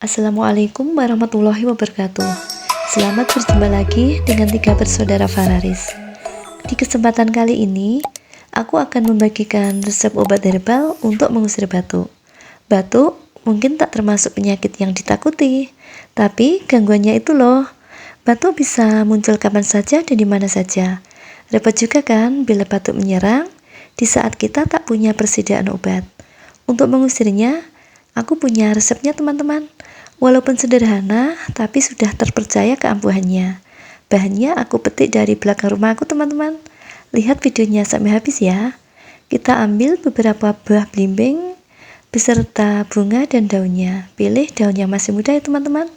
Assalamualaikum warahmatullahi wabarakatuh. Selamat berjumpa lagi dengan 3 bersaudara Fararis. Di kesempatan kali ini, aku akan membagikan resep obat herbal untuk mengusir batuk. Batuk mungkin tak termasuk penyakit yang ditakuti, tapi gangguannya itu loh. Batuk bisa muncul kapan saja dan di mana saja. Repot juga kan bila batuk menyerang di saat kita tak punya persediaan obat. Untuk mengusirnya, aku punya resepnya teman-teman. Walaupun sederhana, tapi sudah terpercaya keampuhannya. Bahannya aku petik dari belakang rumah aku teman-teman. Lihat videonya sampai habis ya. Kita ambil beberapa buah belimbing beserta bunga dan daunnya. Pilih daun yang masih muda ya teman-teman.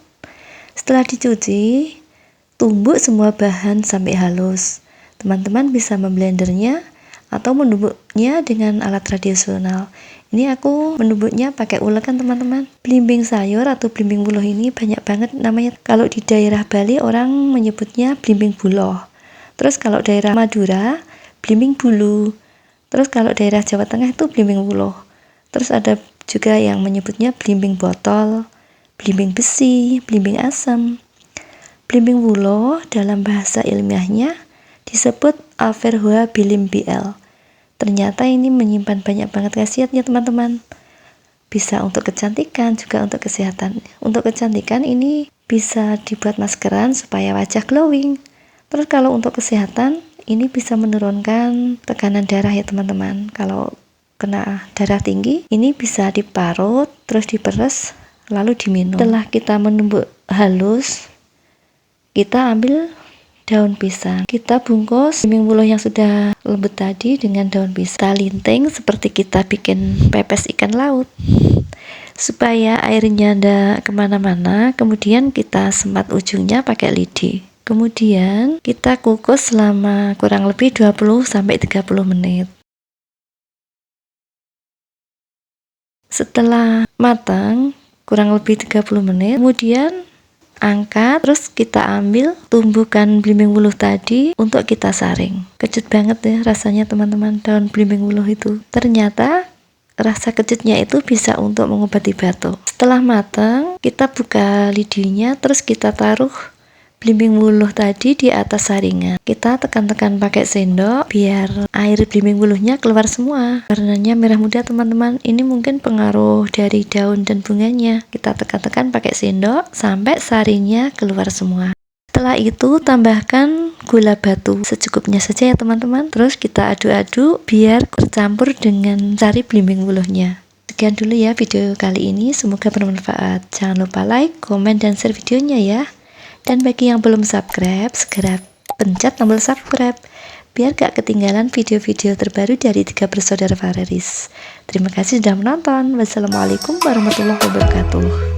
Setelah dicuci, tumbuk semua bahan sampai halus. Teman-teman bisa memblendernya atau menumbuknya dengan alat tradisional. Ini aku menumbuknya pakai ulekan teman-teman. Belimbing sayur atau belimbing buloh ini banyak banget namanya. Kalau di daerah Bali orang menyebutnya belimbing buloh. Terus kalau daerah Madura belimbing bulu. Terus kalau daerah Jawa Tengah itu belimbing buloh. Terus ada juga yang menyebutnya belimbing botol, belimbing besi, belimbing asam. Belimbing buloh dalam bahasa ilmiahnya disebut Averrhoa bilimbiel. Ternyata ini menyimpan banyak banget khasiatnya teman-teman. Bisa untuk kecantikan, juga untuk kesehatan. Untuk kecantikan ini bisa dibuat maskeran supaya wajah glowing. Terus kalau untuk kesehatan, ini bisa menurunkan tekanan darah ya teman-teman. Kalau kena darah tinggi, ini bisa diparut, terus diperes, lalu diminum. Setelah kita menumbuk halus, kita ambil daun pisang. Kita bungkus belimbing buloh yang sudah lembut tadi dengan daun pisang. Kita linting seperti kita bikin pepes ikan laut supaya airnya tidak kemana-mana. Kemudian kita semat ujungnya pakai lidi. Kemudian kita kukus selama kurang lebih 20-30 menit. Setelah matang kurang lebih 30 menit, kemudian angkat, terus kita ambil tumbukan belimbing buloh tadi untuk kita saring. Kecut banget ya rasanya teman-teman, daun belimbing buloh itu. Ternyata rasa kecutnya itu bisa untuk mengobati batuk. Setelah matang, kita buka lidinya, terus kita taruh belimbing buloh tadi di atas saringan. Kita tekan-tekan pakai sendok biar air belimbing bulohnya keluar semua. Warnanya merah muda teman-teman. Ini mungkin pengaruh dari daun dan bunganya. Kita tekan-tekan pakai sendok sampai sarinya keluar semua. Setelah itu tambahkan gula batu secukupnya saja ya teman-teman. Terus kita aduk-aduk biar bercampur dengan sari belimbing bulohnya. Sekian dulu ya video kali ini, semoga bermanfaat. Jangan lupa like, komen, dan share videonya ya. Dan bagi yang belum subscribe, segera pencet tombol subscribe biar gak ketinggalan video-video terbaru dari 3 bersaudara Fararis. Terima kasih sudah menonton. Wassalamualaikum warahmatullahi wabarakatuh.